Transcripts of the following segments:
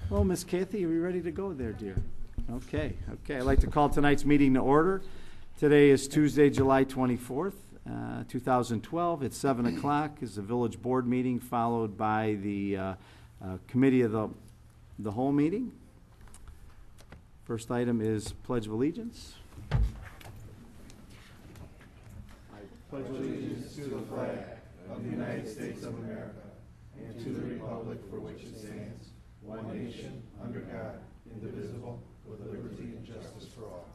Well, Miss Kathy, are we ready to go there, dear? Okay. I'd like to call tonight's meeting to order. Today is Tuesday, July 24th, 2012. At 7 o'clock is the village board meeting, followed by the committee of the whole meeting. First item is Pledge of Allegiance. I pledge allegiance to the flag of the United States of America and to the republic for which it stands, one nation, under God, indivisible, with liberty and justice for all.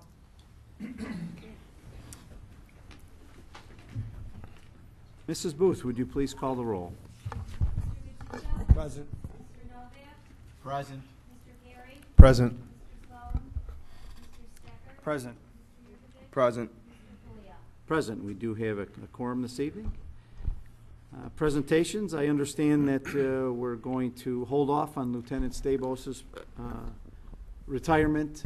Mrs. Booth, would you please call the roll? Present. Mr. Novak? Present. Mr. Gary? Present. Mr. Sloan? Mr. Stecker? Present. Mr. Yurkovich? Present. Mr. Kalia? Present. We do have a quorum this evening. Presentations. I understand that we're going to hold off on Lieutenant Stabos's retirement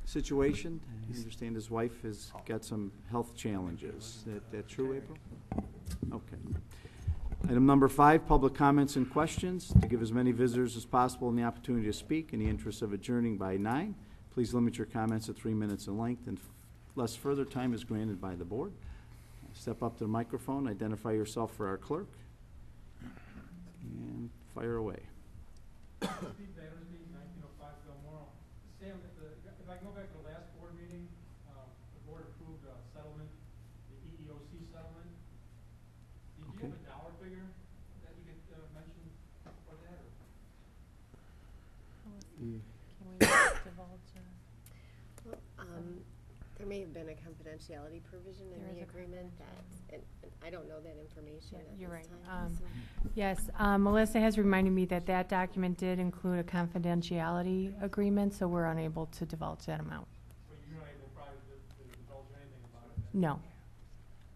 situation. I understand his wife has got some health challenges. Is that true, April? Okay. Item number 5, public comments and questions. To give as many visitors as possible an opportunity to speak in the interest of adjourning by 9, please limit your comments to 3 minutes in length, and less further time is granted by the board. Step up to the microphone, identify yourself for our clerk, and fire away. Steve Battersby, 1905 Belmore. Sam, if I go back to the last board meeting, the board approved a settlement, the EEOC settlement. Did you have a dollar figure that you could mention for that? Can we divulge? There may have been a confidentiality provision in There is the a agreement that, and I don't know that information at You're this right. time. Yes, Melissa has reminded me that that document did include a confidentiality agreement, so we're unable to divulge that amount. So you're not able probably to divulge anything about it? No.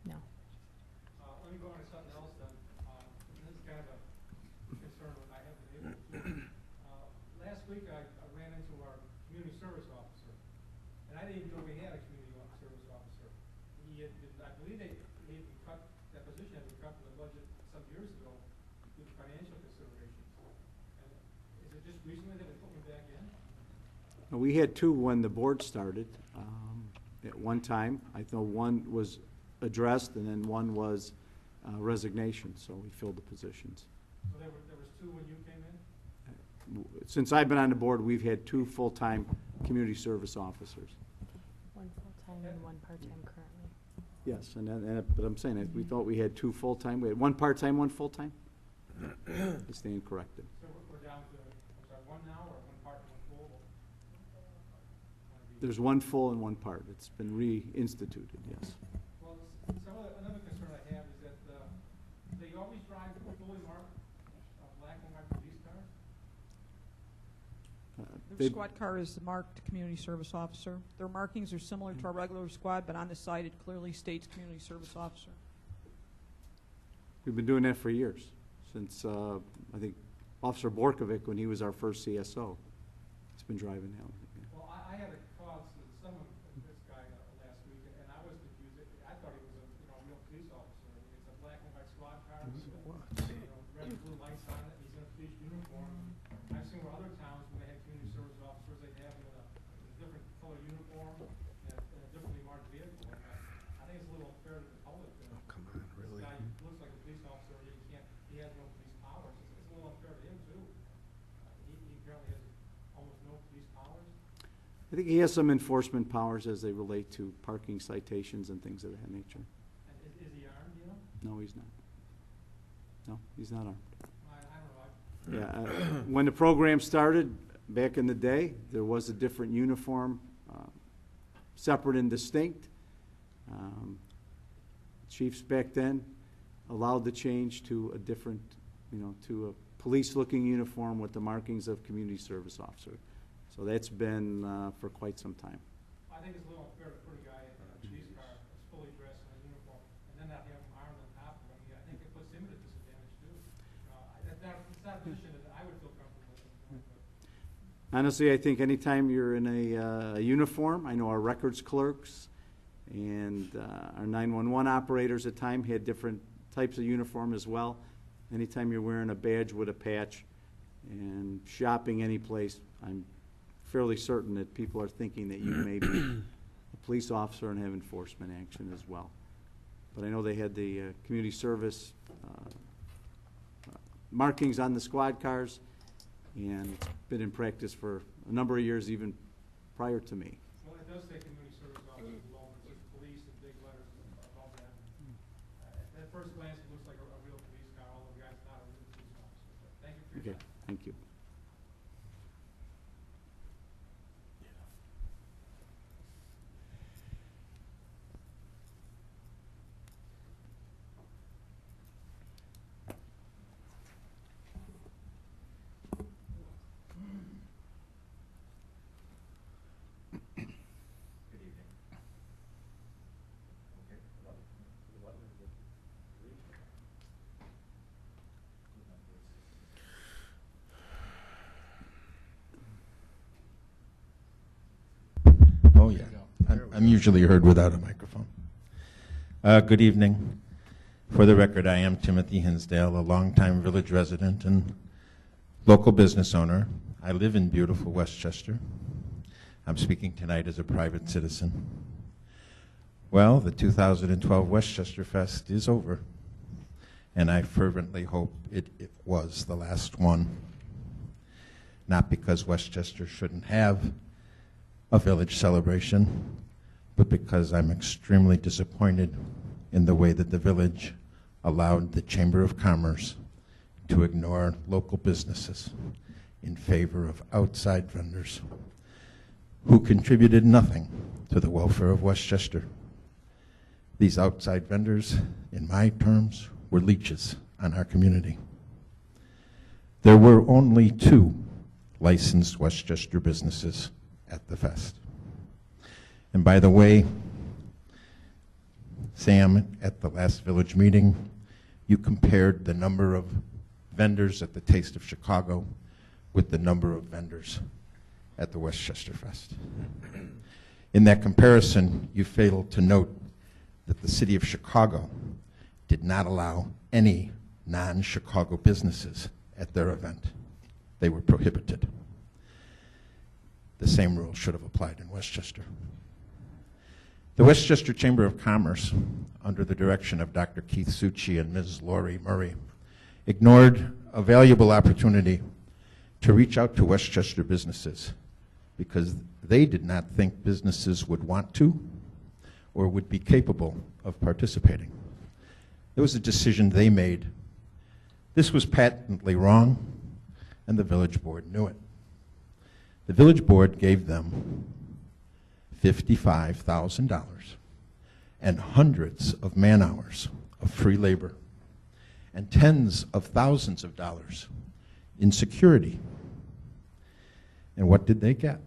No. Let me go on to something else then. This is kind of a concern that I haven't been able to. Last week I ran into our community service officer, and I didn't even know we had a community service officer. He had been, I believe he had been cut, that position had been cut from the budget some years ago due to financial considerations. And is it just recently that they put me back in? We had 2 when the board started. At one time, I know one was addressed, and then one was resignation, so we filled the positions. So there was 2 when you came in? Since I've been on the board, we've had 2 full-time community service officers. One full-time and one part-time currently. Yes, but I'm saying that we thought we had 2 full-time. We had 1 part-time, 1 full-time. I stand corrected. So we're down to, I'm sorry, 1 now, or 1 part and 1 full? There's 1 full and 1 part. It's been reinstituted, yes. Well, another concern I have is that they always drive fully marked black and white police cars. Their They- squad car is the marked community service officer. Their markings are similar to our regular squad, but on the side it clearly states community service officer. We've been doing that for years, since I think Officer Borkovic, when he was our first CSO, he's been driving now. Well, I had a call to someone, this guy last week, and I was confused. I thought he was a real police officer. I mean, it's a black and white squad car with red and blue lights on it. He's in a police uniform. I've seen where other towns, when they had community service officers, they have him in a different color uniform and a differently marked vehicle. And I think it's a little unfair to the public. Come on, really? This guy looks like a police officer, yet he has no police powers. It's a little unfair to him, too. He apparently has almost no police powers. I think he has some enforcement powers as they relate to parking citations and things of that nature. And is he armed, you know? No, he's not. No, he's not armed. I don't know. Yeah, when the program started, back in the day, there was a different uniform, separate and distinct. Chiefs back then allowed the change to a different, to a police-looking uniform with the markings of community service officer. So that's been for quite some time. I think it's a little unfair to put a guy in a police car that's fully dressed in a uniform and then not have him armed on top of him. I think it puts him at a disadvantage, too. It's not a position that I would feel comfortable with. Honestly, I think anytime you're in a uniform, I know our records clerks and our 911 operators at time had different types of uniform as well. Anytime you're wearing a badge with a patch and shopping any place, I'm fairly certain that people are thinking that you may be a police officer and have enforcement action as well. But I know they had the community service markings on the squad cars, and it's been in practice for a number of years, even prior to me. Well, it does say community service officer below, it says police in big letters above that. At first glance, it looks like a real police car, although the guy's not a real police officer. But thank you for your Okay, time. thank you. Oh, yeah. I'm usually heard without a microphone. Good evening. For the record, I am Timothy Hinsdale, a longtime village resident and local business owner. I live in beautiful Westchester. I'm speaking tonight as a private citizen. Well, the 2012 Westchester Fest is over, and I fervently hope it was the last one. Not because Westchester shouldn't have a village celebration, but because I'm extremely disappointed in the way that the village allowed the Chamber of Commerce to ignore local businesses in favor of outside vendors who contributed nothing to the welfare of Westchester. These outside vendors, in my terms, were leeches on our community. There were only 2 licensed Westchester businesses at the fest. And by the way, Sam, at the last village meeting, you compared the number of vendors at the Taste of Chicago with the number of vendors at the Westchester Fest. In that comparison, you failed to note that the city of Chicago did not allow any non-Chicago businesses at their event. They were prohibited. The same rule should have applied in Westchester. The Westchester Chamber of Commerce, under the direction of Dr. Keith Succi and Ms. Lori Murray, ignored a valuable opportunity to reach out to Westchester businesses because they did not think businesses would want to or would be capable of participating. It was a decision they made. This was patently wrong, and the village board knew it. The village board gave them $55,000 and hundreds of man-hours of free labor and tens of thousands of dollars in security. And what did they get?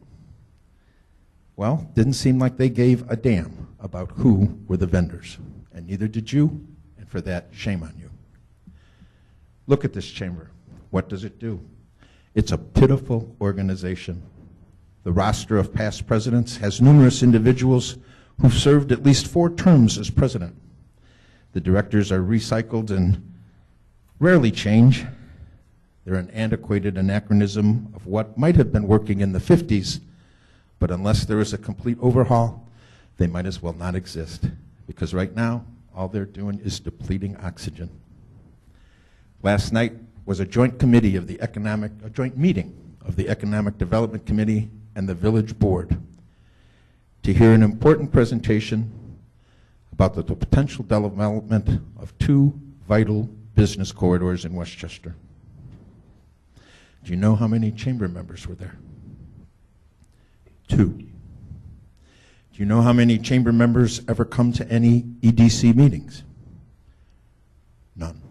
Well, didn't seem like they gave a damn about who were the vendors, and neither did you, and for that, shame on you. Look at this chamber. What does it do? It's a pitiful organization. The roster of past presidents has numerous individuals who've served at least 4 terms as president. The directors are recycled and rarely change. They're an antiquated anachronism of what might have been working in the 50s, but unless there is a complete overhaul, they might as well not exist, because right now, all they're doing is depleting oxygen. Last night was a joint meeting of the Economic Development Committee and the Village Board to hear an important presentation about the potential development of 2 vital business corridors in Westchester. Do you know how many chamber members were there? 2. Do you know how many chamber members ever come to any EDC meetings? None.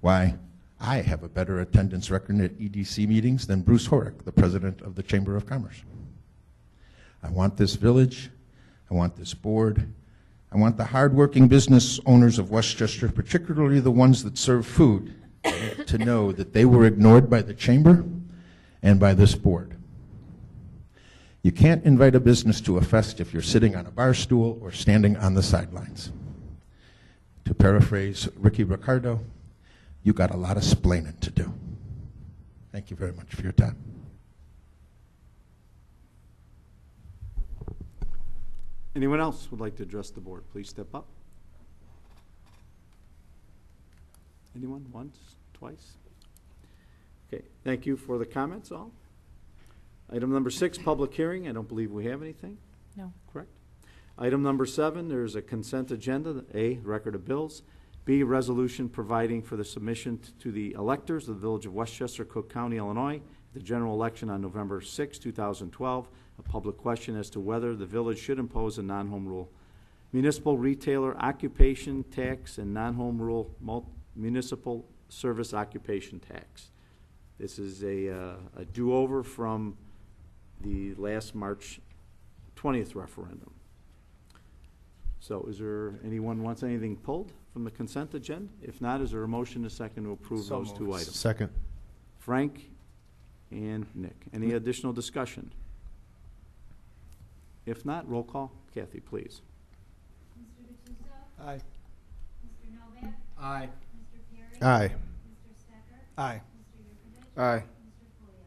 Why, I have a better attendance record at EDC meetings than Bruce Horick, the president of the Chamber of Commerce. I want this village, I want this board, I want the hardworking business owners of Westchester, particularly the ones that serve food, to know that they were ignored by the chamber and by this board. You can't invite a business to a fest if you're sitting on a bar stool or standing on the sidelines. To paraphrase Ricky Ricardo, you got a lot of splaining to do. Thank you very much for your time. Anyone else would like to address the board? Please step up. Anyone? Once? Twice? Okay, thank you for the comments, all. Item number 6, public hearing. I don't believe we have anything. No. Correct. Item number 7, there's a consent agenda. A, record of bills. B, resolution providing for the submission to the electors of the Village of Westchester, Cook County, Illinois, the general election on November 6, 2012, a public question as to whether the village should impose a non-home rule municipal retailer occupation tax and non-home rule municipal service occupation tax. This is a do-over from the last March 20th referendum. So is there anyone wants anything pulled from the consent agenda? If not, is there a motion, a second, to approve those two items? Second. Frank and Nick. Any additional discussion? If not, roll call. Kathy, please. Mr. Gattuso? Aye. Mr. Novak? Aye. Mr. Perry? Aye. Mr. Stecker? Aye. Mr. Yurkovich? Aye. Mr. Fulia?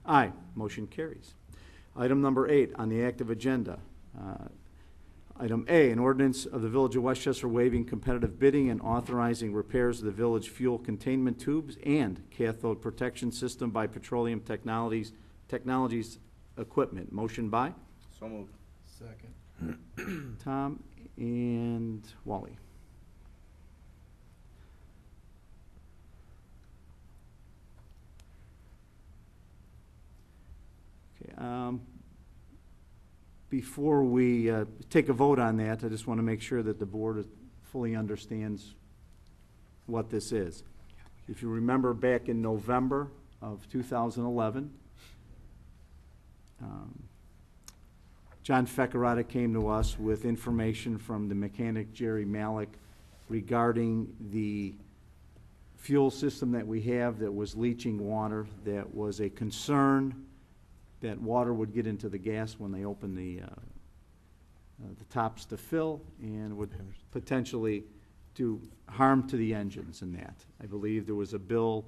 Aye. Motion carries. Item number 8 on the active agenda. Item A, an ordinance of the Village of Westchester waiving competitive bidding and authorizing repairs of the village fuel containment tubes and cathode protection system by Petroleum Technologies equipment. Motion by So moved. Second. Tom and Wally. Okay. Before we take a vote on that, I just want to make sure that the board fully understands what this is. If you remember back in November of 2011, John Feccarata came to us with information from the mechanic Jerry Malik regarding the fuel system that we have that was leaching water, that was a concern that water would get into the gas when they opened the tops to fill and would potentially do harm to the engines in that. I believe there was a bill,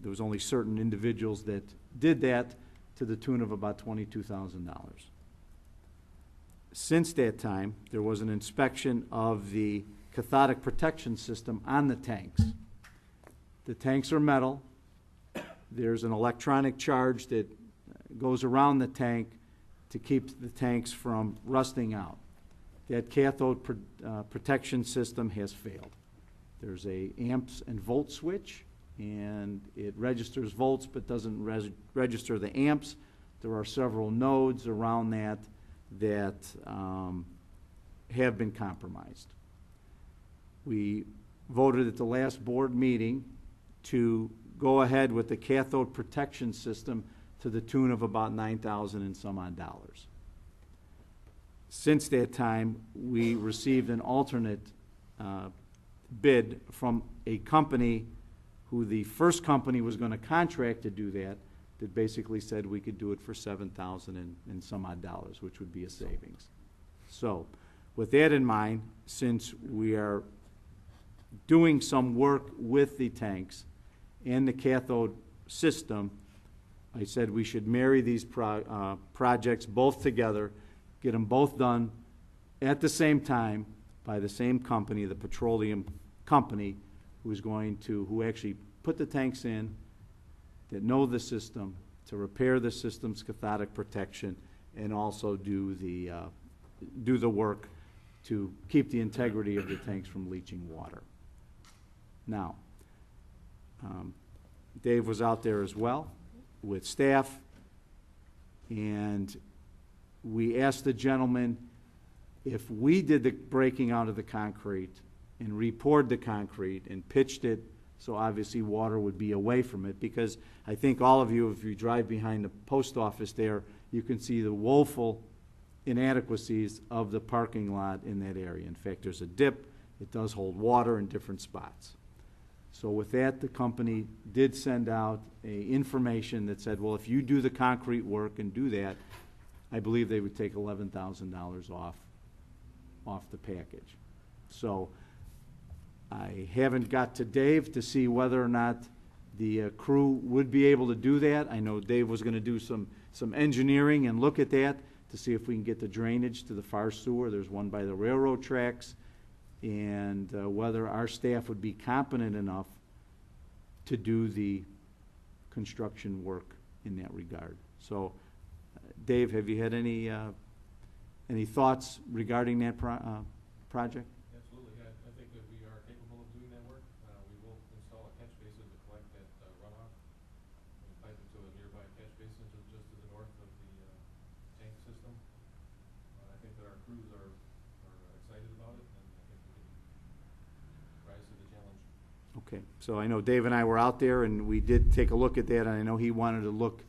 there was only certain individuals that did that to the tune of about $22,000. Since that time, there was an inspection of the cathodic protection system on the tanks. The tanks are metal. There's an electronic charge that goes around the tank to keep the tanks from rusting out. That cathode protection system has failed. There's a amps and volt switch, and it registers volts but doesn't register the amps. There are several nodes around that have been compromised. We voted at the last board meeting to go ahead with the cathode protection system to the tune of about $9,000 and some odd dollars. Since that time, we received an alternate bid from a company who the first company was going to contract to do that basically said we could do it for $7,000 and some odd dollars, which would be a savings. So with that in mind, since we are doing some work with the tanks and the cathode system, I said we should marry these projects both together, get them both done at the same time by the same company, the petroleum company, who actually put the tanks in, that know the system, to repair the system's cathodic protection, and also do the work to keep the integrity of the tanks from leaching water. Now, Dave was out there as well with staff, and we asked the gentleman if we did the breaking out of the concrete and re-poured the concrete and pitched it so obviously water would be away from it, because I think all of you, if you drive behind the post office there, you can see the woeful inadequacies of the parking lot in that area. In fact, there's a dip. It does hold water in different spots. So with that, the company did send out information that said, well, if you do the concrete work and do that, I believe they would take $11,000 off the package. So I haven't got to Dave to see whether or not the crew would be able to do that. I know Dave was gonna do some engineering and look at that to see if we can get the drainage to the far sewer. There's one by the railroad tracks, and whether our staff would be competent enough to do the construction work in that regard. So, Dave, have you had any thoughts regarding that project? Absolutely. I think that we are capable of doing that work. We will install a catch basin to collect that runoff and pipe it to a nearby catch basin just to the north of the tank system. I think that our crews are excited about it, and I think we can rise to the challenge. Okay, so I know Dave and I were out there, and we did take a look at that, and I know he wanted to look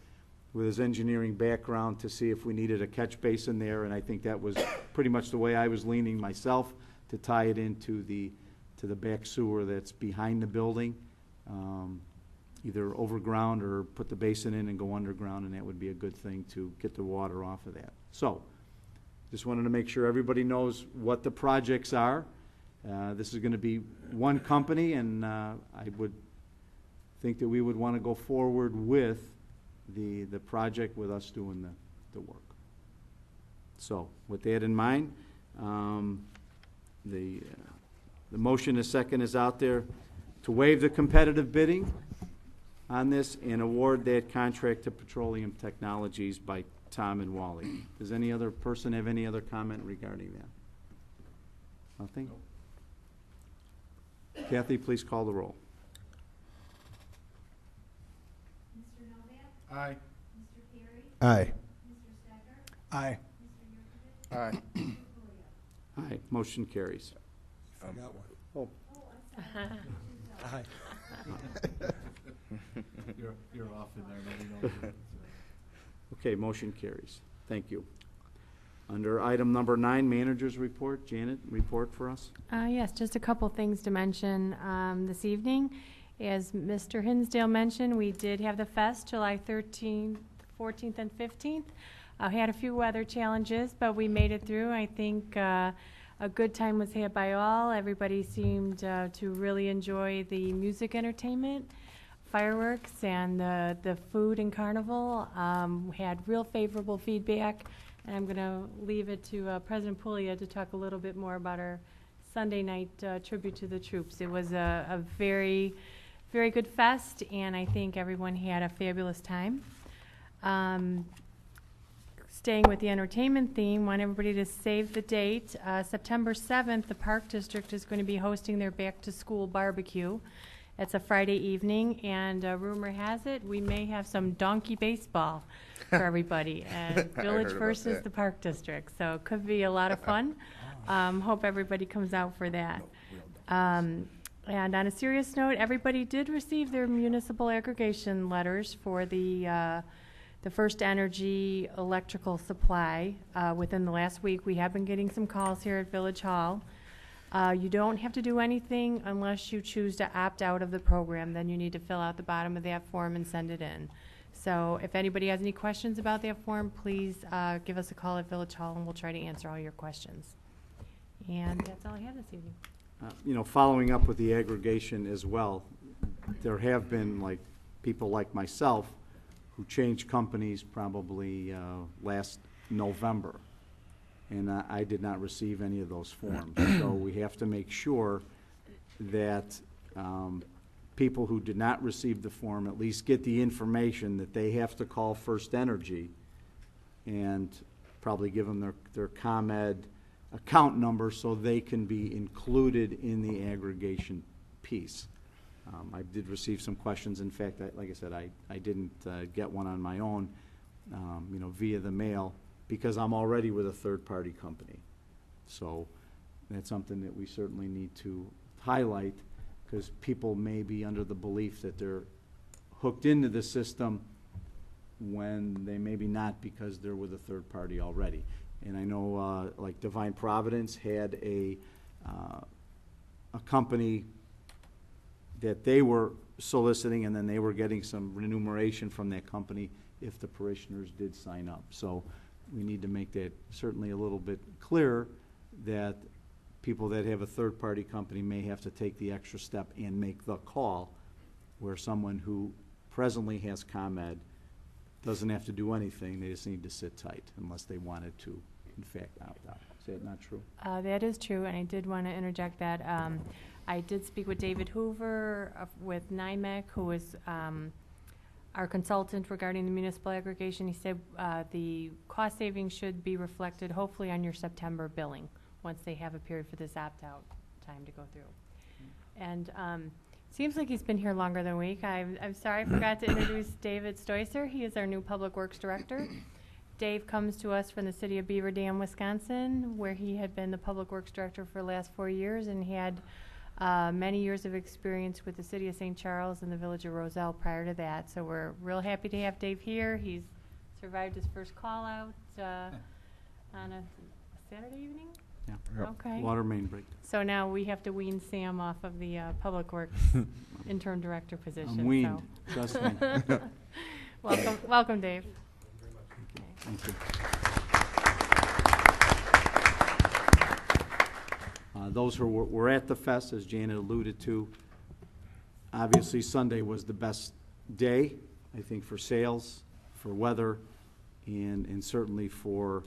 with his engineering background to see if we needed a catch basin there, and I think that was pretty much the way I was leaning myself, to tie it into the back sewer that's behind the building, either overground or put the basin in and go underground, and that would be a good thing to get the water off of that. So, just wanted to make sure everybody knows what the projects are. This is going to be one company, and I would think that we would want to go forward with the project with us doing the work. So, with that in mind, the motion, a second, is out there to waive the competitive bidding on this and award that contract to Petroleum Technologies by Tom and Wally. Does any other person have any other comment regarding that? Nothing? Kathy, please call the roll. Mr. Novak? Aye. Mr. Perry? Aye. Mr. Stecker? Aye. Mr. Yurkovich? Aye. Mr. Pulia? Aye, motion carries. Forgot one. Oh, Oh, I'm sorry. Aye. You're off in there, nobody knows. okay, motion carries. Thank you. Under item number 9, manager's report. Janet, report for us? Yes, just a couple things to mention this evening. As Mr. Hinsdale mentioned, we did have the fest July 13th, 14th, and 15th. Had a few weather challenges, but we made it through. I think a good time was had by all. Everybody seemed to really enjoy the music entertainment, fireworks, and the food and carnival. Had real favorable feedback. And I'm going to leave it to President Pulia to talk a little bit more about our Sunday night tribute to the troops. It was a very, very good fest, and I think everyone had a fabulous time. Staying with the entertainment theme, want everybody to save the date. September 7th, the Park District is going to be hosting their back-to-school barbecue. It's a Friday evening, and rumor has it we may have some donkey baseball for everybody. And Village versus the Park District. So it could be a lot of fun. Hope everybody comes out for that. And on a serious note, everybody did receive their municipal aggregation letters for the First Energy electrical supply within the last week. We have been getting some calls here at Village Hall. You don't have to do anything unless you choose to opt out of the program. Then you need to fill out the bottom of that form and send it in. So if anybody has any questions about that form, please give us a call at Village Hall, and we'll try to answer all your questions. And that's all I have this evening. You know, following up with the aggregation as well, there have been people like myself who changed companies probably last November, and I did not receive any of those forms. So we have to make sure that people who did not receive the form at least get the information that they have to call First Energy and probably give them their ComEd account number so they can be included in the aggregation piece. I did receive some questions. In fact, like I said, I didn't get one on my own, via the mail, because I'm already with a third-party company. So that's something that we certainly need to highlight, because people may be under the belief that they're hooked into the system when they maybe not, because they're with a third party already. And I know like Divine Providence had a company that they were soliciting, and then they were getting some remuneration from that company if the parishioners did sign up. So we need to make that certainly a little bit clearer, that people that have a third-party company may have to take the extra step and make the call where someone who presently has ComEd doesn't have to do anything, they just need to sit tight unless they wanted to, in fact, opt out. Is that not true? That is true, and I did want to interject that. I did speak with David Hoover with NIMEC, who is our consultant regarding the municipal aggregation. He said the cost savings should be reflected hopefully on your September billing, once they have a period for this opt-out time to go through. And seems like he's been here longer than a week. I'm sorry, I forgot to introduce David Stoicer. He is our new Public Works Director. Dave comes to us from the city of Beaver Dam, Wisconsin, where he had been the Public Works Director for the last 4 years, and he had many years of experience with the city of St. Charles and the village of Roselle prior to that. So we're real happy to have Dave here. He's survived his first call out on a Saturday evening. Yeah. Okay. Water main break. So now we have to wean Sam off of the Public Works interim director position. I'm weaned, trust me. Welcome, Dave. Thank you. Those who were at the fest, as Janet alluded to, obviously Sunday was the best day, I think, for sales, for weather, and certainly for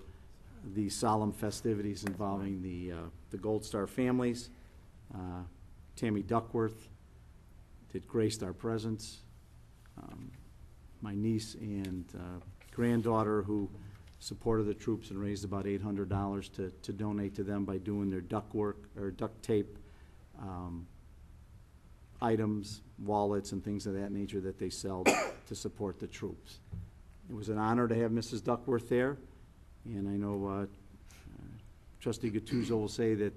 the solemn festivities involving the Gold Star families. Tammy Duckworth did graced our presence. My niece and granddaughter, who supported the troops and raised about $800 to donate to them by doing their duct tape items, wallets, and things of that nature that they sell to support the troops. It was an honor to have Mrs. Duckworth there, and I know Trustee Gattuso will say that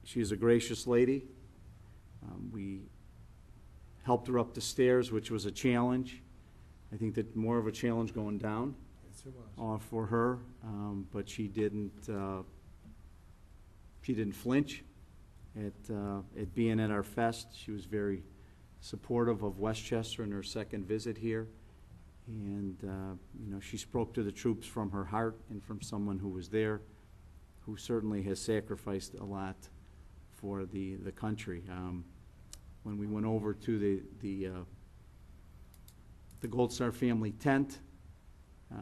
she is a gracious lady. We helped her up the stairs, which was a challenge. I think that more of a challenge going down for her, but she didn't flinch at being at our fest. She was very supportive of Westchester in her second visit here, and you know, she spoke to the troops from her heart and from someone who was there, who certainly has sacrificed a lot for the country. When we went over to the Gold Star family tent,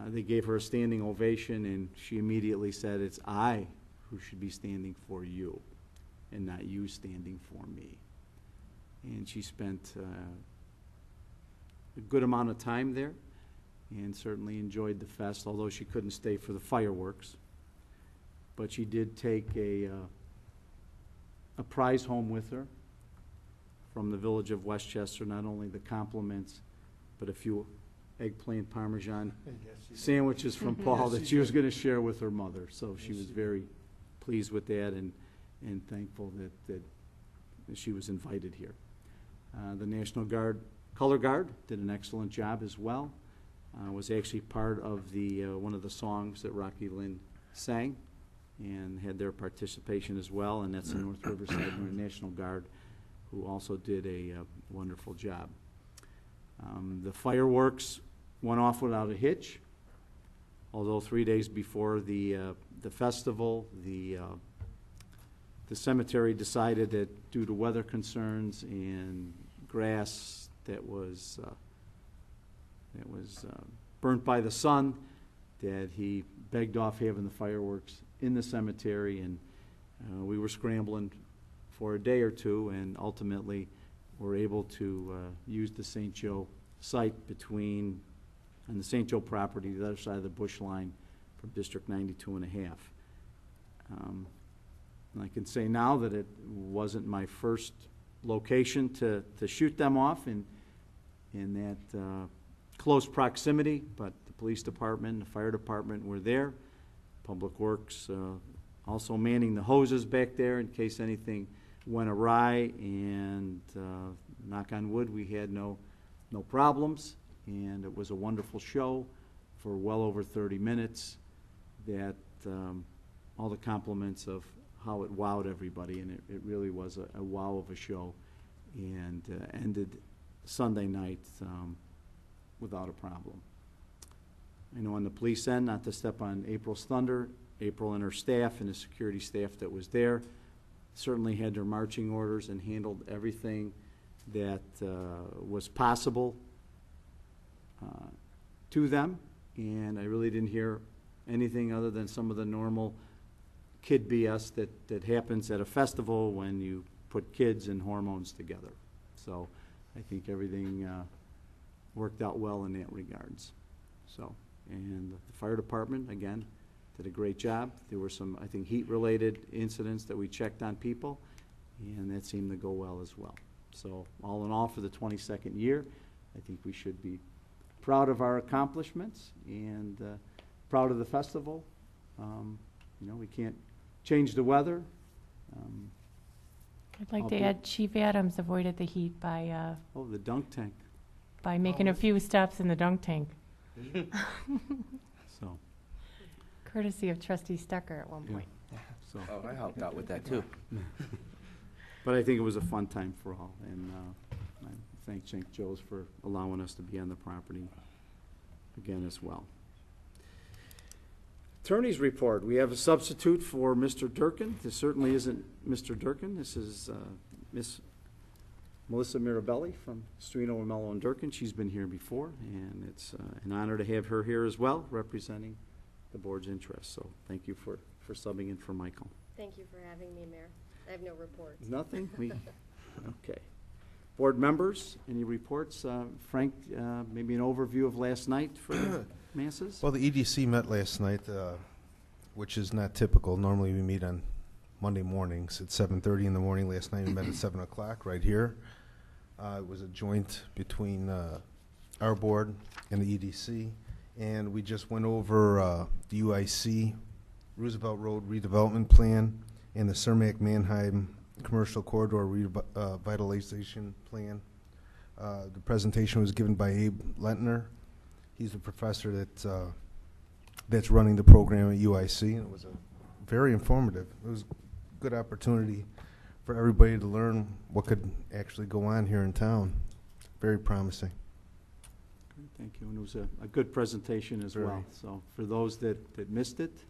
they gave her a standing ovation, and she immediately said, "It's I who should be standing for you, and not you standing for me." And she spent a good amount of time there, and certainly enjoyed the fest, although she couldn't stay for the fireworks. But she did take a prize home with her from the village of Westchester, not only the compliments, but a few eggplant parmesan sandwiches from Paul that she was going to share with her mother. So she was very pleased with that and thankful that she was invited here. The National Guard, Color Guard, did an excellent job as well. Was actually part of the one of the songs that Rocky Lynn sang, and had their participation as well, and that's the North Riverside National Guard, who also did a wonderful job. The fireworks went off without a hitch, although 3 days before the festival, the cemetery decided that due to weather concerns and grass that was burnt by the sun, that he begged off having the fireworks in the cemetery, and we were scrambling for a day or two, and ultimately were able to use the St. Joe site on the St. Joe property, the other side of the bush line from District 92 and a half. And I can say now that it wasn't my first location to shoot them off in that close proximity, but the police department, the fire department were there. Public Works also manning the hoses back there in case anything went awry, and knock on wood, we had no problems, and it was a wonderful show for well over 30 minutes. That all the compliments of how it wowed everybody, and it really was a wow of a show, and ended Sunday night without a problem. I know on the police end, not to step on April's thunder, April and her staff and the security staff that was there certainly had their marching orders and handled everything that was possible to them, and I really didn't hear anything other than some of the normal kid BS that happens at a festival when you put kids and hormones together. So I think everything worked out well in that regards. So, and the fire department, again, did a great job. There were some, I think, heat-related incidents that we checked on people, and that seemed to go well as well. So all in all, for the 22nd year, I think we should be proud of our accomplishments and proud of the festival. You know, we can't change the weather. I'd like I'll to be- add Chief Adams avoided the heat by The dunk tank. making a few stops in the dunk tank, So, courtesy of Trustee Stucker at one Yeah. point. so, Oh, I helped out with that too. but I think it was a fun time for all, and I thank St. Joe's for allowing us to be on the property again as well. Attorney's report. We have a substitute for Mr. Durkin. This certainly isn't Mr. Durkin. This is Miss Melissa Mirabelli from Strino, Mello, and Durkin. She's been here before, and it's an honor to have her here as well, representing the board's interests. So thank you for subbing in for Michael. Thank you for having me, Mayor. I have no reports. Nothing? Okay. Board members, any reports? Frank, maybe an overview of last night for the masses? Well, the EDC met last night, which is not typical. Normally we meet on Monday mornings at 7:30 in the morning. Last night we met at 7 o'clock right here. It was a joint between our board and the EDC, and we just went over the UIC Roosevelt Road redevelopment plan and the Cermak-Manheim Commercial Corridor revitalization plan. The presentation was given by Abe Lentner. He's a professor that's running the program at UIC, and it was very informative. It was a good opportunity for everybody to learn what could actually go on here in town. Very promising. Great, thank you. And it was a good presentation as Very. well. So for those that missed it,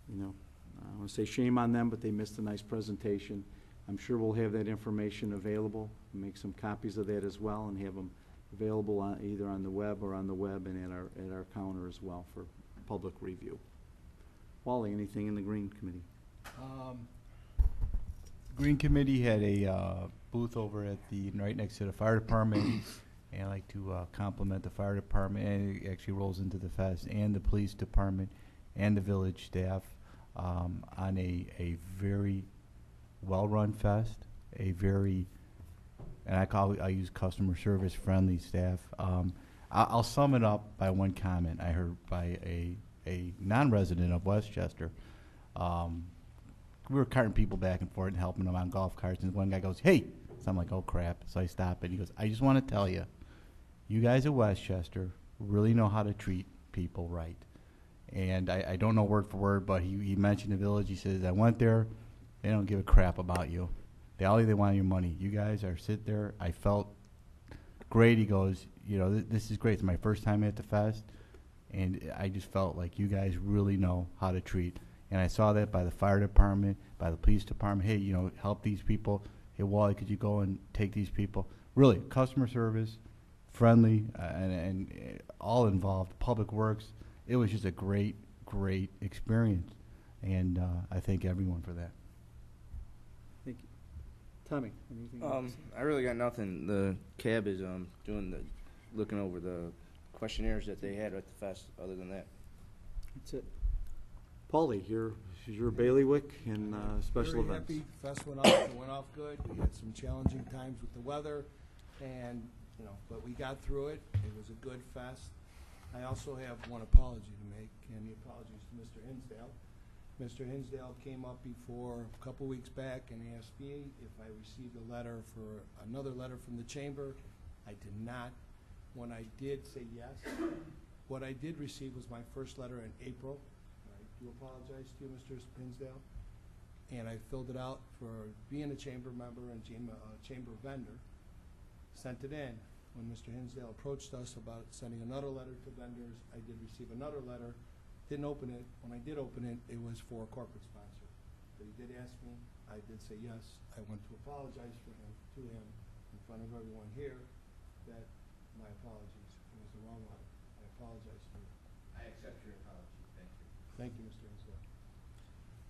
you know, I want to say shame on them, but they missed a nice presentation. I'm sure we'll have that information available, make some copies of that as well, and have them available on, either on the web or on the web and at our counter as well for public review. Wally, anything in the Green Committee? Green Committee had a booth over at right next to the fire department, and I'd like to compliment the fire department, and it actually rolls into the fest, and the police department, and the village staff on a very well-run fest, a very, and I use customer service friendly staff. I'll sum it up by one comment I heard by a non-resident of Westchester. We were carting people back and forth and helping them on golf carts, and one guy goes, "Hey," so I'm like, "Oh crap!" So I stop it. He goes, "I just want to tell you, you guys at Westchester really know how to treat people right." And I don't know word for word, but he mentioned the village. He says, "I went there. They don't give a crap about you. They want your money. You guys are sit there." I felt great. He goes, "You know, this is great. It's my first time at the fest, and I just felt like you guys really know how to treat." And I saw that by the fire department, by the police department. Hey, you know, help these people. Hey, Wally, could you go and take these people? Really, customer service, friendly, and all involved. Public Works. It was just a great, great experience, and I thank everyone for that. Thank you. Tommy, anything else? I really got nothing. The cab is looking over the questionnaires that they had at the fest. Other than that, That's it. Paulie, you're bailiwick and special events. Very happy. Fest went off good. We had some challenging times with the weather, and but we got through it. It was a good fest. I also have one apology to make, and the apologies to Mr. Hinsdale. Mr. Hinsdale came up before a couple weeks back and asked me if I received another letter from the chamber. I did not. When I did say yes, what I did receive was my first letter in April. I do apologize to you, Mr. Hinsdale. And I filled it out for being a chamber member and chamber vendor. Sent it in. When Mr. Hinsdale approached us about sending another letter to vendors, I did receive another letter. Didn't open it. When I did open it, it was for a corporate sponsor. But he did ask me. I did say yes. I want to apologize to him, in front of everyone here that my apologies. It was the wrong one. I apologize to you. I accept your apology. Thank you. Thank you, Mr. Hinsdale.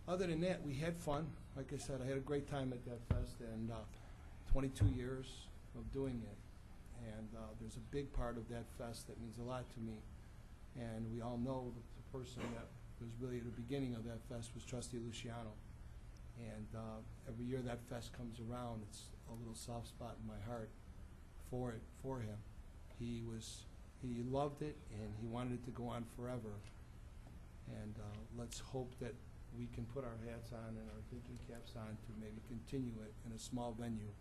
Other than that, we had fun. Like I said, I had a great time at that fest, and 22 years of doing it. And there's a big part of that fest that means a lot to me. And we all know that the person that was really at the beginning of that fest was Trustee Luciano. And every year that fest comes around, it's a little soft spot in my heart for him. He loved it, and he wanted it to go on forever. And let's hope that we can put our hats on and our thinking caps on to maybe continue it in a small venue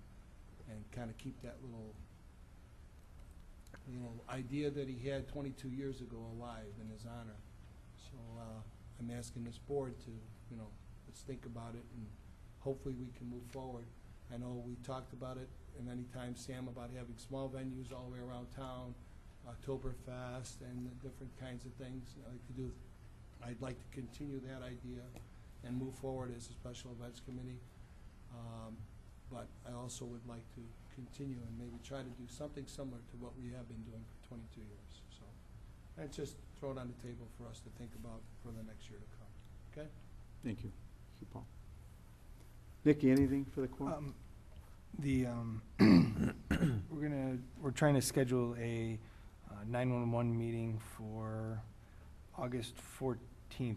and kind of keep that little idea that he had 22 years ago alive in his honor. So I'm asking this board to, let's think about it, and hopefully we can move forward. I know we talked about it many times, Sam, about having small venues all the way around town, Oktoberfest, and the different kinds of things I like to do. I'd like to continue that idea and move forward as a special events committee. But I also would like to continue and maybe try to do something similar to what we have been doing for 22 years. So I'd just throw it on the table for us to think about for the next year to come. Okay? Thank you. Thank you, Paul. Nikki, anything for the quorum? We're trying to schedule a 911 meeting for August 14th.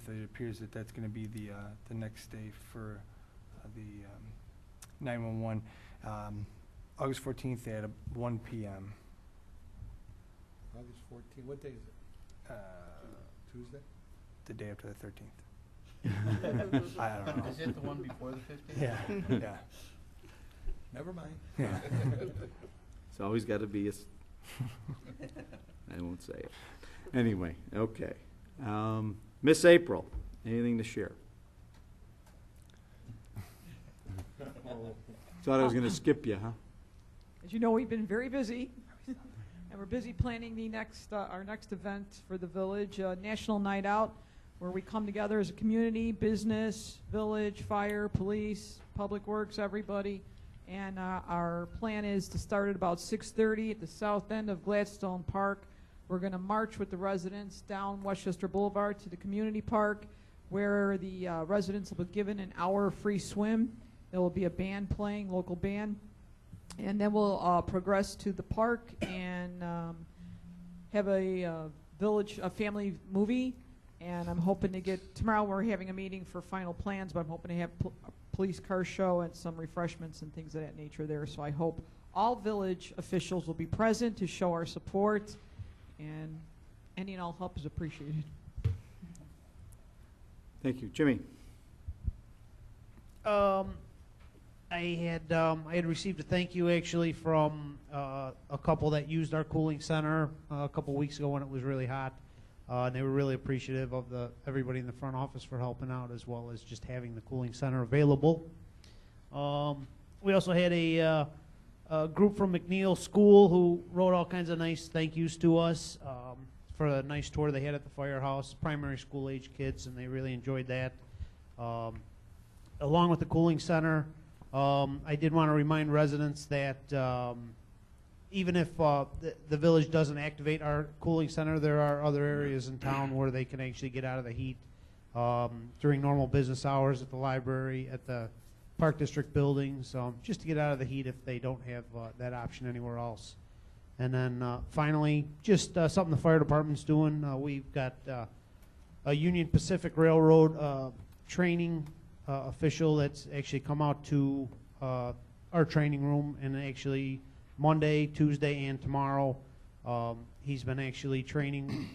It appears that that's going to be the next day for the 911. August 14th at 1 p.m. August 14th. What day is it? Tuesday? The day after the 13th. I don't know. Is it the one before the 15th? Yeah, yeah. Never mind. Yeah. It's always got to be I won't say it. Anyway, okay. Miss April, anything to share? Thought I was going to skip you, huh? As you know, we've been very busy, and we're busy planning the next our next event for the village, National Night Out, where we come together as a community, business, village, fire, police, public works, everybody. And our plan is to start at about 6:30 at the south end of Gladstone Park. We're going to march with the residents down Westchester Boulevard to the community park, where the residents will be given an hour free swim. There will be a band playing, local band. And then we'll progress to the park and have a family movie. And I'm hoping to get, tomorrow we're having a meeting for final plans, but I'm hoping to have a police car show and some refreshments and things of that nature there. So I hope all village officials will be present to show our support, and any and all help is appreciated. Thank you. Jimmy? I had received a thank you actually from a couple that used our cooling center a couple weeks ago when it was really hot. And they were really appreciative of everybody in the front office for helping out, as well as just having the cooling center available. We also had a group from McNeil School who wrote all kinds of nice thank yous to us for a nice tour they had at the firehouse, primary school age kids, and they really enjoyed that. Along with the cooling center, I did want to remind residents that even if the village doesn't activate our cooling center, there are other areas in town where they can actually get out of the heat during normal business hours at the library, at the Park District buildings, just to get out of the heat if they don't have that option anywhere else. And then finally, just something the fire department's doing. We've got a Union Pacific Railroad training official that's actually come out to our training room, and actually Monday, Tuesday, and tomorrow he's been actually training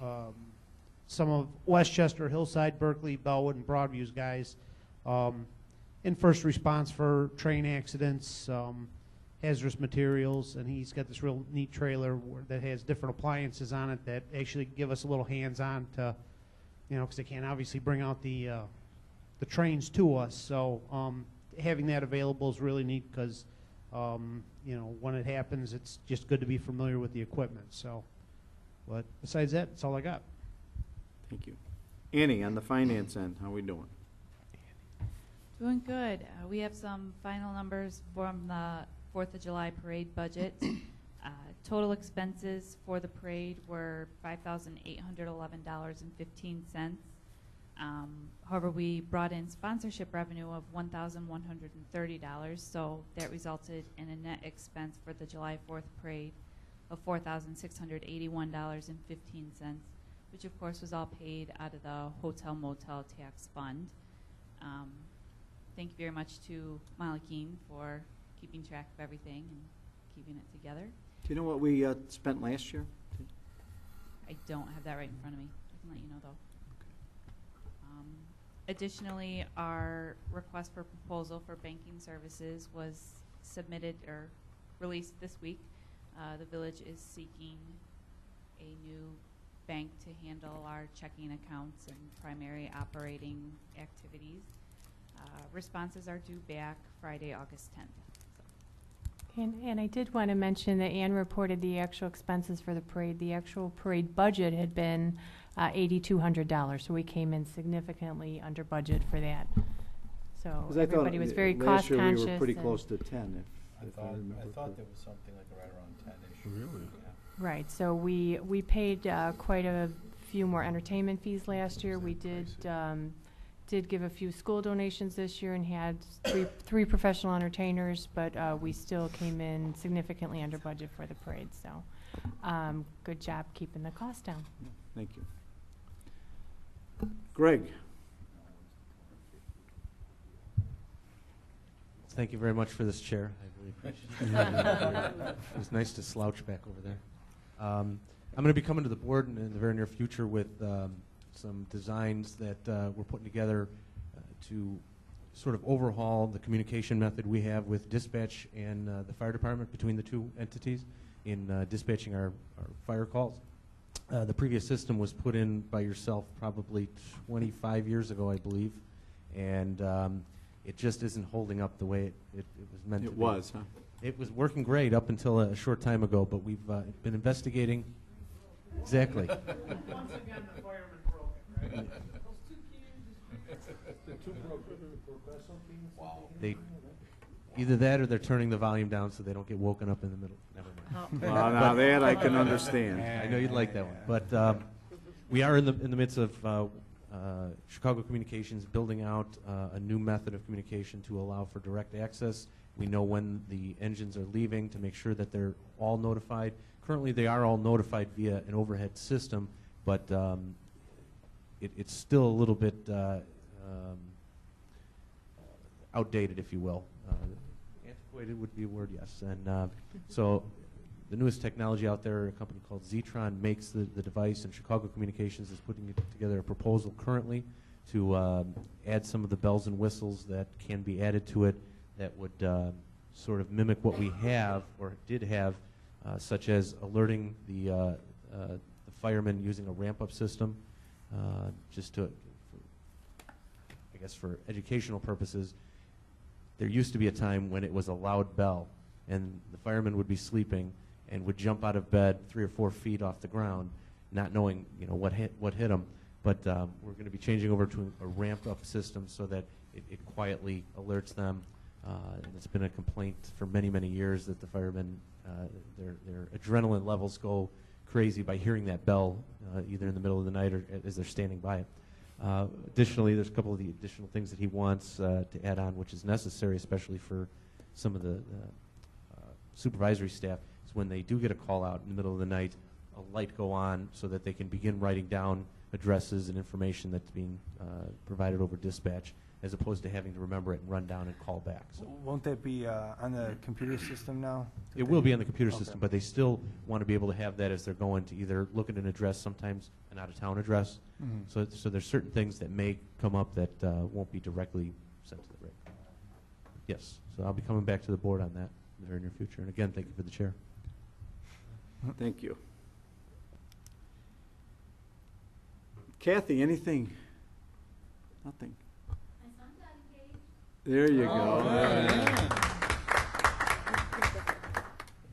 some of Westchester, Hillside, Berkeley, Bellwood, and Broadview's guys in first response for train accidents, hazardous materials, and he's got this real neat trailer that has different appliances on it that actually give us a little hands-on to, because they can't obviously bring out the trains to us. So having that available is really neat because, when it happens, it's just good to be familiar with the equipment. So, but besides that, that's all I got. Thank you. Annie, on the finance end, how are we doing? Doing good. We have some final numbers from the 4th of July parade budget. Total expenses for the parade were $5,811.15. However, we brought in sponsorship revenue of $1,130, so that resulted in a net expense for the July 4th parade of $4,681.15, which of course was all paid out of the hotel motel tax fund. Thank you very much to Molly Keene for keeping track of everything and keeping it together. Do you know what we spent last year? I don't have that right in front of me. I can let you know though. Additionally, our request for proposal for banking services was submitted or released this week. The village is seeking a new bank to handle our checking accounts and primary operating activities. Responses are due back Friday, August 10th. And I did want to mention that Ann reported the actual expenses for the parade. The actual parade budget had been $8,200, so we came in significantly under budget for that. So 'Cause I thought everybody was very cost last conscious. year we were pretty and- close to 10, I if I thought, remember. there was something like right around 10-ish. Really? Right, so we paid quite a few more entertainment fees last year. We did give a few school donations this year and had three professional entertainers, but we still came in significantly under budget for the parade, so good job keeping the cost down. Thank you. Greg? Thank you very much for this chair. I really appreciate it. It was nice to slouch back over there. I'm going to be coming to the board in the very near future with some designs that we're putting together to sort of overhaul the communication method we have with dispatch and the fire department between the two entities in dispatching our fire calls. The previous system was put in by yourself probably 25 years ago, I believe, and it just isn't holding up the way it was meant to be. It was, huh? It was working great up until a short time ago, but we've been investigating. Exactly. Once again, the fireman broke it, right? Those two keys. The two progressive keys? Wow. They either that or they're turning the volume down so they don't get woken up in the middle. Never mind. Well, now that I can understand. I know you'd like that one, but we are in the midst of Chicago Communications building out a new method of communication to allow for direct access. We know when the engines are leaving to make sure that they're all notified. Currently, they are all notified via an overhead system, but it's still a little bit outdated, if you will. Antiquated would be a word, yes. And so the newest technology out there, a company called Zetron makes the device, and Chicago Communications is putting together a proposal currently to add some of the bells and whistles that can be added to it that would sort of mimic what we have or did have, such as alerting the firemen using a ramp-up system, just to, I guess for educational purposes. There used to be a time when it was a loud bell, and the firemen would be sleeping and would jump out of bed 3 or 4 feet off the ground, not knowing what hit them. But we're going to be changing over to a ramped-up system so that it quietly alerts them. And it's been a complaint for many, many years that the firemen, their adrenaline levels go crazy by hearing that bell, either in the middle of the night or as they're standing by it. Additionally, there's a couple of the additional things that he wants to add on, which is necessary, especially for some of the supervisory staff, is when they do get a call out in the middle of the night, a light go on so that they can begin writing down addresses and information that's being provided over dispatch, as opposed to having to remember it and run down and call back. So Won't that be on the computer system now? it will be on the computer system, but they still want to be able to have that as they're going to either look at an address, sometimes an out-of-town address. Mhm. So there's certain things that may come up that won't be directly sent to the rate. Yes, so I'll be coming back to the board on that in the very near future. And again, thank you for the chair. Thank you. Kathy, anything? Nothing. My son got engaged. There you go. Oh, Yeah.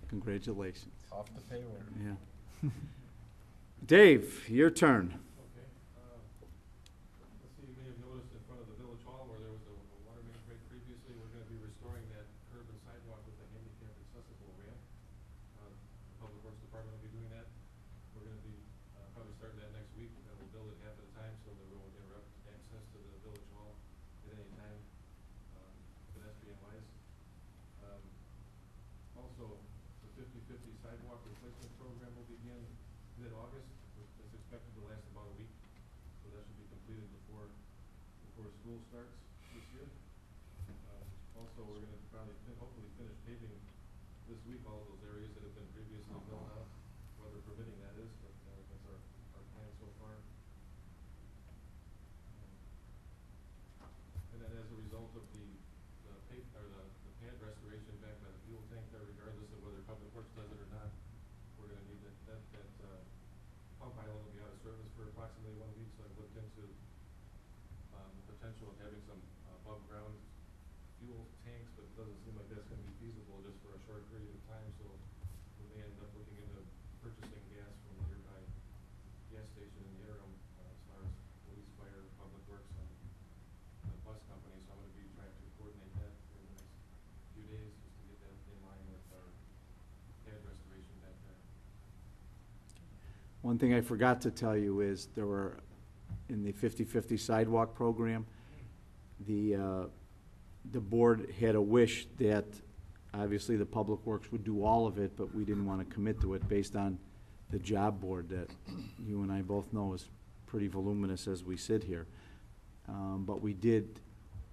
Congratulations. Off the payroll. Yeah. Dave, your turn. Okay. Let's see, you may have noticed in front of the village hall where there was a water main break previously, we're going to be restoring that curb and sidewalk with a handicap also, the 50/50 sidewalk replacement program will begin mid-August. It's expected to last about a week, so that should be completed before school starts this year. Also, we're gonna probably hopefully finish paving this week all those areas that have been previously built out, weather permitting that is, but that's our plan so far. And then as a result of the pad restoration back by the fuel tank there, regardless of whether Public Works does it or not, we're gonna need that pump island will be out of service for approximately 1 week, so I've looked into the potential of having some above ground fuel tanks, but it doesn't seem like that's gonna be feasible just for a short period of time, so we may end up looking into purchasing gas from a nearby gas station in the interim, as far as police, fire, Public Works, and the bus company, so I'm gonna be trying to coordinate that in the next few days, just to get that in line with our pad restoration back there. One thing I forgot to tell you is there were, in the 50/50 sidewalk program, the board had a wish that obviously the Public Works would do all of it, but we didn't want to commit to it based on the job board that you and I both know is pretty voluminous as we sit here. But we did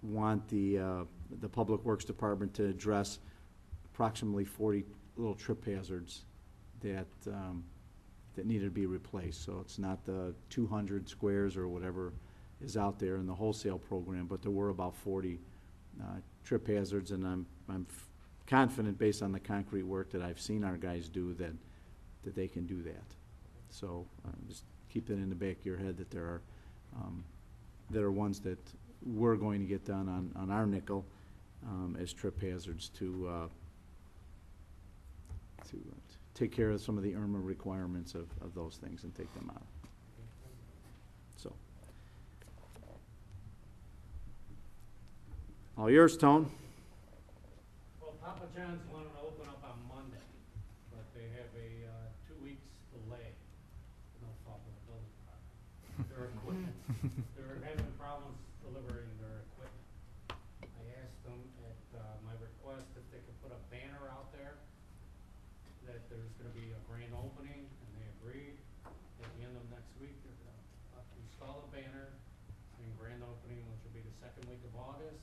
want the Public Works Department to address approximately 40 little trip hazards that needed to be replaced. So it's not the 200 squares or whatever is out there in the wholesale program, but there were about 40 trip hazards, and I'm confident, based on the concrete work that I've seen our guys do, that they can do that. So just keep that in the back of your head, that there are ones that we're going to get done on our nickel as trip hazards to take care of some of the IRMA requirements of those things and take them out. So, all yours, Tone. Well, Papa John's wanted to open up on Monday, but they have a 2 weeks delay. No fault of the building department. Their equipment, they're having problems delivering their equipment. I asked them at my request if they could put a banner out there that there's going to be a grand opening, and they agreed. At the end of next week, they're going to install a banner saying grand opening, which will be the 2nd week of August.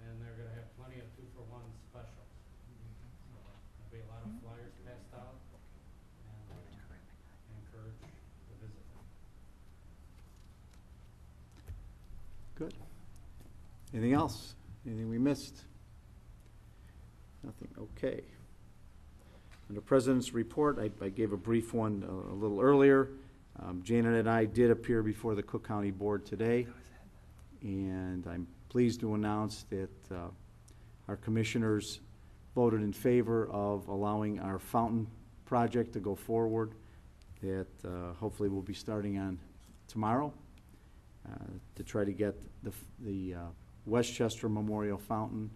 And they're gonna have plenty of 2-for-1 specials. So there'll be a lot of flyers passed out, and encourage the visit. Good. Anything else? Anything we missed? Nothing. Okay. Under President's report, I gave a brief one a little earlier. Janet and I did appear before the Cook County Board today, and I'm pleased to announce that our commissioners voted in favor of allowing our fountain project to go forward, that hopefully we'll be starting on tomorrow to try to get the Westchester Memorial Fountain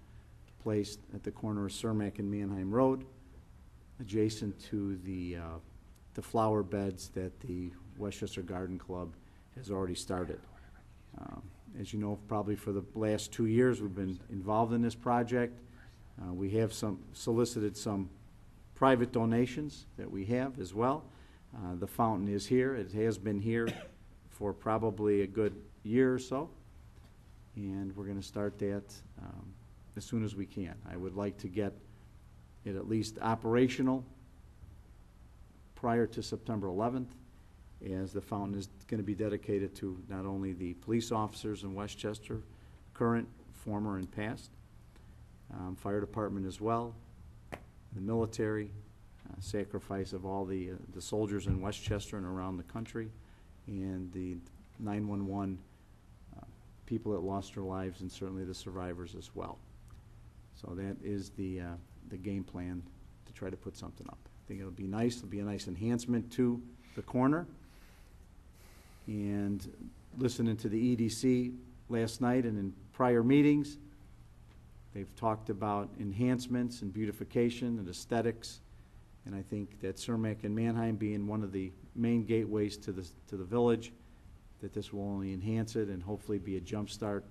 placed at the corner of Cermak and Manheim Road, adjacent to the flower beds that the Westchester Garden Club has already started. As you know, probably for the last 2 years, we've been involved in this project. We have solicited some private donations that we have as well. The fountain is here. It has been here for probably a good year or so, and we're going to start that as soon as we can. I would like to get it at least operational prior to September 11th, as the fountain is going to be dedicated to not only the police officers in Westchester, current, former, and past, fire department as well, the military, sacrifice of all the soldiers in Westchester and around the country, and the 911 people that lost their lives, and certainly the survivors as well. So that is the game plan, to try to put something up. I think it'll be nice. It'll be a nice enhancement to the corner. And listening to the EDC last night and in prior meetings, they've talked about enhancements and beautification and aesthetics. And I think that Cermak and Manheim being one of the main gateways to the village, that this will only enhance it and hopefully be a jump start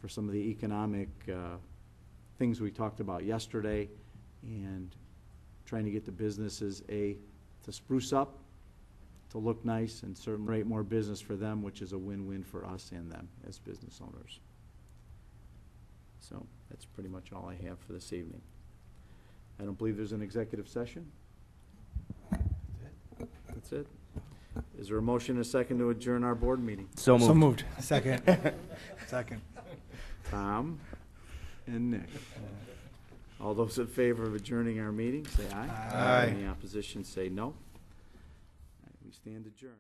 for some of the economic things we talked about yesterday, and trying to get the businesses, to spruce up, to look nice, and certainly create more business for them, which is a win-win for us and them as business owners. So that's pretty much all I have for this evening. I don't believe there's an executive session. That's it. Is there a motion and a second to adjourn our board meeting? So moved. So moved. Second. Second. Tom and Nick. All those in favor of adjourning our meeting, say aye. Aye. Any opposition, say no. We stand adjourned.